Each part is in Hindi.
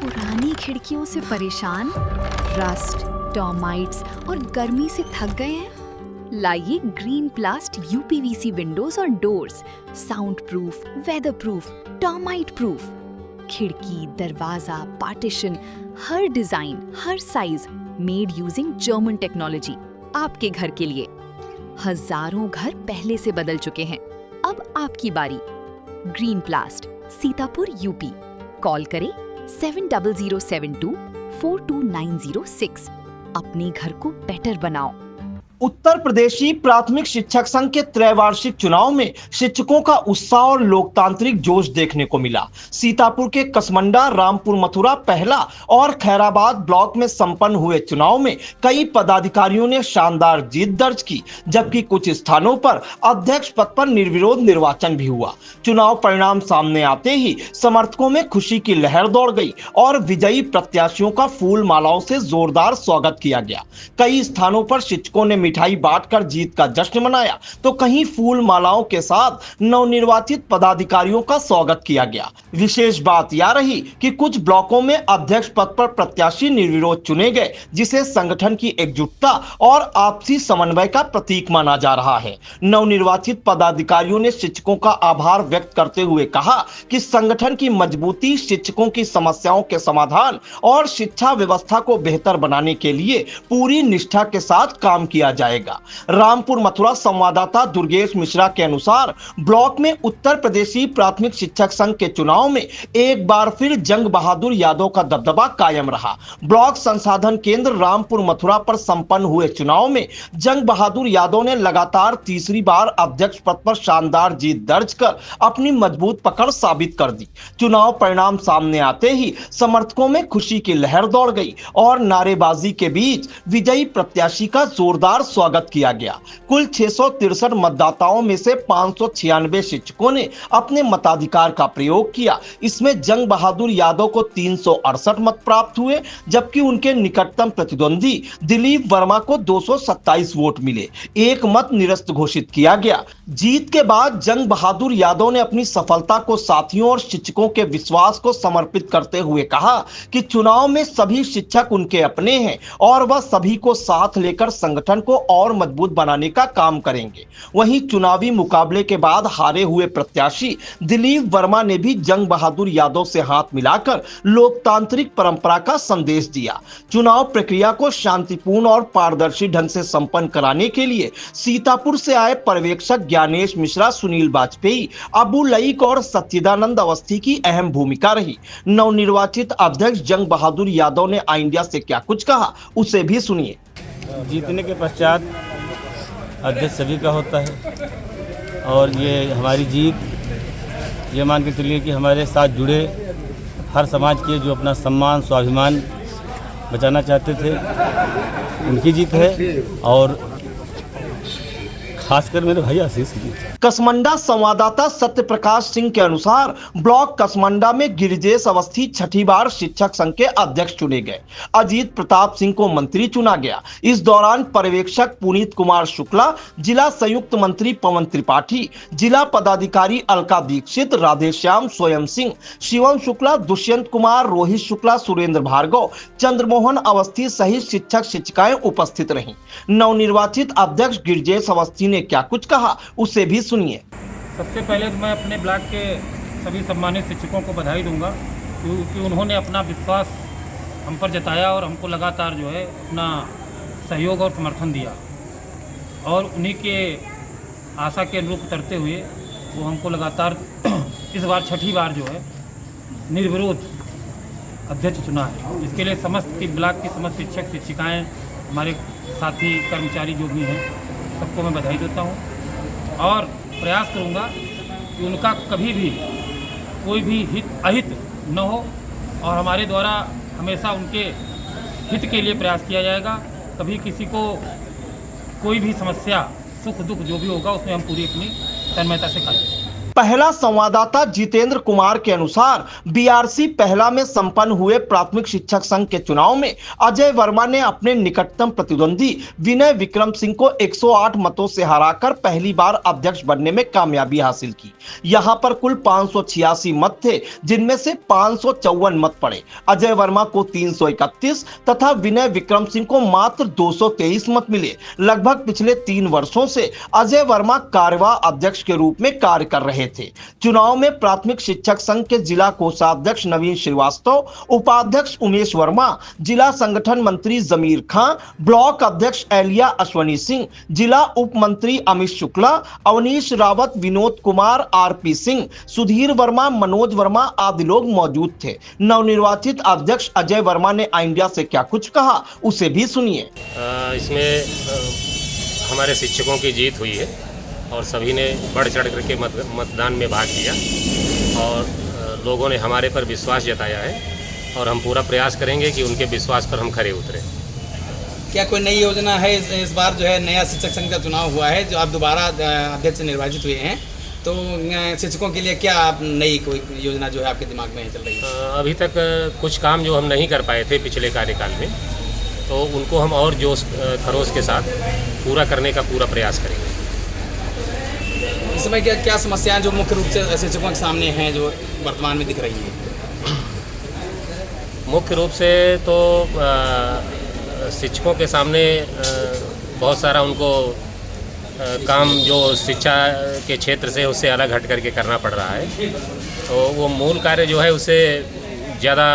पुरानी खिड़कियों से परेशान, रस्ट, टर्माइट्स और गर्मी से थक गए हैं? लाइए ग्रीन प्लास्ट यूपीवीसी विंडोज और doors, sound proof, weather proof, termite proof. खिड़की, दरवाजा, पार्टीशन, हर डिजाइन, हर size, made using German technology, आपके घर के लिए। हजारों घर पहले से बदल चुके हैं, अब आपकी बारी। Green प्लास्ट, Sitapur, UP. कॉल करें 7007242906। अपने घर को बेटर बनाओ। उत्तर प्रदेशी प्राथमिक शिक्षक संघ के त्रैवार्षिक चुनाव में शिक्षकों का उत्साह और लोकतांत्रिक जोश देखने को मिला। सीतापुर के कसमंडा, रामपुर मथुरा पहला और खैराबाद ब्लॉक में संपन्न हुए चुनाव में कई पदाधिकारियों ने शानदार जीत दर्ज की, जबकि कुछ स्थानों पर अध्यक्ष पद पर निर्विरोध निर्वाचन भी हुआ। चुनाव परिणाम सामने आते ही समर्थकों में खुशी की लहर दौड़ गई और विजयी प्रत्याशियों का फूल मालाओं से जोरदार स्वागत किया गया। कई स्थानों पर शिक्षकों ने मिठाई बांटकर जीत का जश्न मनाया, तो कहीं फूल मालाओं के साथ नवनिर्वाचित पदाधिकारियों का स्वागत किया गया। विशेष बात यह रही कि कुछ ब्लॉकों में अध्यक्ष पद पर प्रत्याशी निर्विरोध चुने गए, जिसे संगठन की एकजुटता और आपसी समन्वय का प्रतीक माना जा रहा है। नवनिर्वाचित पदाधिकारियों ने शिक्षकों का आभार व्यक्त करते हुए कहा कि संगठन की मजबूती, शिक्षकों की समस्याओं के समाधान और शिक्षा व्यवस्था को बेहतर बनाने के लिए पूरी निष्ठा के साथ काम किया जाएगा। रामपुर मथुरा संवाददाता दुर्गेश मिश्रा के अनुसार ब्लॉक में उत्तर प्रदेशी प्राथमिक शिक्षक संघ के चुनाव में एक बार फिर जंग बहादुर यादव का दबदबा कायम रहा। ब्लॉक संसाधन केंद्र रामपुर मथुरा पर संपन्न हुए चुनाव में जंग बहादुर यादव ने लगातार तीसरी बार अध्यक्ष पद पर शानदार जीत दर्ज कर अपनी मजबूत पकड़ साबित कर दी। चुनाव परिणाम सामने आते ही समर्थकों में खुशी की लहर दौड़ गई और नारेबाजी के बीच विजयी प्रत्याशी का जोरदार स्वागत किया गया। कुल 663 मतदाताओं में से 596 शिक्षकों ने अपने मताधिकार का प्रयोग किया। इसमें जंग बहादुर यादव को 368 मत प्राप्त हुए, जबकि उनके निकटतम प्रतिद्वंदी दिलीप वर्मा को 227 वोट मिले। एक मत निरस्त घोषित किया गया। जीत के बाद जंग बहादुर यादव ने अपनी सफलता को साथियों और शिक्षकों के विश्वास को समर्पित करते हुए कहा कि चुनाव में सभी शिक्षक उनके अपने हैं और वह सभी को साथ लेकर संगठन को और मजबूत बनाने का काम करेंगे। वहीं चुनावी मुकाबले के बाद हारे हुए प्रत्याशी दिलीप वर्मा ने भी जंग बहादुर यादव से हाथ मिलाकर लोकतांत्रिक परंपरा का संदेश दिया। चुनाव प्रक्रिया को शांतिपूर्ण और पारदर्शी ढंग से संपन्न कराने के लिए सीतापुर से आए पर्यवेक्षक ज्ञानेश मिश्रा, सुनील वाजपेयी, अबू लईक और सच्चिदानंद अवस्थी की अहम भूमिका रही। नवनिर्वाचित अध्यक्ष जंग बहादुर यादव ने आई इंडिया से क्या कुछ कहा, उसे भी सुनिए। जीतने के पश्चात अध्यक्ष सभी का होता है और ये हमारी जीत ये मान के चलिए कि हमारे साथ जुड़े हर समाज के जो अपना सम्मान, स्वाभिमान बचाना चाहते थे, उनकी जीत है और खासकर मेरे भाई आशीष की। कसमंडा संवाददाता सत्य प्रकाश सिंह के अनुसार ब्लॉक कसमंडा में गिरिजेश अवस्थी छठी बार शिक्षक संघ के अध्यक्ष चुने गए। अजीत प्रताप सिंह को मंत्री चुना गया। इस दौरान पर्यवेक्षक पुनीत कुमार शुक्ला, जिला संयुक्त मंत्री पवन त्रिपाठी, जिला पदाधिकारी अलका दीक्षित, राधेश्याम, स्वयं सिंह, शिवम शुक्ला, दुष्यंत कुमार, रोहित शुक्ला, सुरेंद्र भार्गव, चंद्रमोहन अवस्थी सहित शिक्षक शिक्षिकाएं उपस्थित रहीं। नवनिर्वाचित अध्यक्ष गिरिजेश अवस्थी ने क्या कुछ कहा, उसे भी सुनिए। सबसे पहले तो मैं अपने ब्लॉक के सभी सम्मानित शिक्षकों को बधाई दूंगा क्योंकि उन्होंने अपना विश्वास हम पर जताया और हमको लगातार जो है अपना सहयोग और समर्थन दिया और उन्हीं के आशा के अनुरूप उतरते हुए वो हमको लगातार इस बार छठी बार जो है निर्विरोध अध्यक्ष चुना है। इसके लिए समस्त ब्लॉक की समस्त शिक्षक शिक्षिकाएँ, हमारे साथी कर्मचारी जो भी हैं, सबको मैं बधाई देता हूँ और प्रयास करूँगा कि उनका कभी भी कोई भी अहित न हो और हमारे द्वारा हमेशा उनके हित के लिए प्रयास किया जाएगा। कभी किसी को कोई भी समस्या, सुख दुख जो भी होगा उसमें हम पूरी अपनी तन्मयता से करेंगे। पहला संवाददाता जितेंद्र कुमार के अनुसार बीआरसी पहला में संपन्न हुए प्राथमिक शिक्षक संघ के चुनाव में अजय वर्मा ने अपने निकटतम प्रतिद्वंदी विनय विक्रम सिंह को 108 मतों से हराकर पहली बार अध्यक्ष बनने में कामयाबी हासिल की। यहां पर कुल 586 मत थे, जिनमें से 554 मत पड़े। अजय वर्मा को 331 तथा विनय विक्रम सिंह को मात्र 223 मत मिले। लगभग पिछले 3 वर्षों से अजय वर्मा कार्यवाहक अध्यक्ष के रूप में कार्य कर रहे थे। चुनाव में प्राथमिक शिक्षक संघ के जिला कोषाध्यक्ष नवीन श्रीवास्तव, उपाध्यक्ष उमेश वर्मा, जिला संगठन मंत्री जमीर खां, ब्लॉक अध्यक्ष एलिया अश्वनी सिंह, जिला उप मंत्री अमित शुक्ला, अवनीश रावत, विनोद कुमार, आरपी सिंह, सुधीर वर्मा, मनोज वर्मा आदि लोग मौजूद थे। नवनिर्वाचित अध्यक्ष अजय वर्मा ने इंडिया से क्या कुछ कहा, उसे भी सुनिए। इसमें हमारे शिक्षकों की जीत हुई है और सभी ने बढ़ चढ़ करके मतदान में भाग लिया और लोगों ने हमारे पर विश्वास जताया है और हम पूरा प्रयास करेंगे कि उनके विश्वास पर हम खरे उतरें। क्या कोई नई योजना है इस बार जो है नया शिक्षक संघ का चुनाव हुआ है, जो आप दोबारा अध्यक्ष निर्वाचित हुए हैं, तो शिक्षकों के लिए क्या आप नई कोई योजना जो है आपके दिमाग में चल रही है? अभी तक कुछ काम जो हम नहीं कर पाए थे पिछले कार्यकाल में, तो उनको हम और जोश खरोश के साथ पूरा करने का पूरा प्रयास करेंगे। इस समय क्या समस्याएं जो मुख्य रूप से शिक्षकों के सामने हैं जो वर्तमान में दिख रही हैं? मुख्य रूप से तो शिक्षकों के सामने बहुत सारा उनको काम जो शिक्षा के क्षेत्र से उससे अलग हट करके करना पड़ रहा है, तो वो मूल कार्य जो है उससे ज़्यादा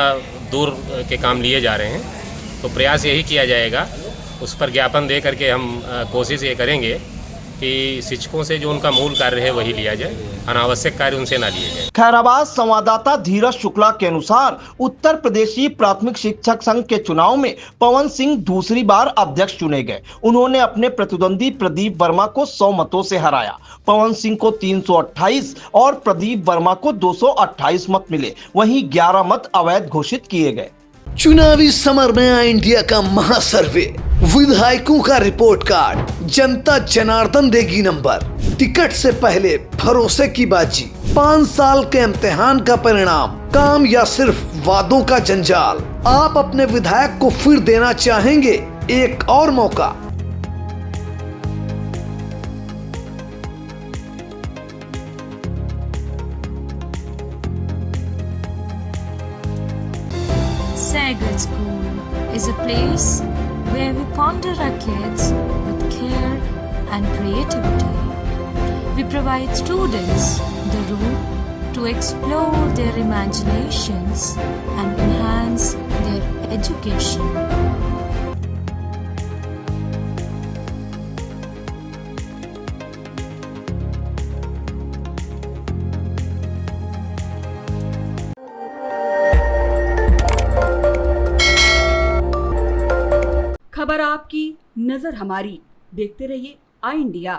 दूर के काम लिए जा रहे हैं। तो प्रयास यही किया जाएगा, उस पर ज्ञापन दे करके हम कोशिश ये करेंगे कि शिक्षकों से जो उनका मूल कार्य है वही लिया जाए, अनावश्यक कार्य उनसे ना लिए जाए। खैराबाद संवाददाता धीरज शुक्ला के अनुसार उत्तर प्रदेशी प्राथमिक शिक्षक संघ के चुनाव में पवन सिंह दूसरी बार अध्यक्ष चुने गए। उन्होंने अपने प्रतिद्वंदी प्रदीप वर्मा को 100 मतों से हराया। पवन सिंह को 328 और प्रदीप वर्मा को 228 मत मिले। वहीं 11 मत अवैध घोषित किए गए। चुनावी समर में इंडिया का महासर्वे, विधायकों का रिपोर्ट कार्ड, जनता जनार्दन देगी नंबर, टिकट से पहले भरोसे की बाजी, 5 साल के इम्तिहान का परिणाम, काम या सिर्फ वादों का जंजाल। आप अपने विधायक को फिर देना चाहेंगे एक और मौका? Sagar School is a place where we ponder our kids with care and creativity. We provide students the room to explore their imaginations and enhance their education. खबर आपकी, नजर हमारी। देखते रहिए आई इंडिया।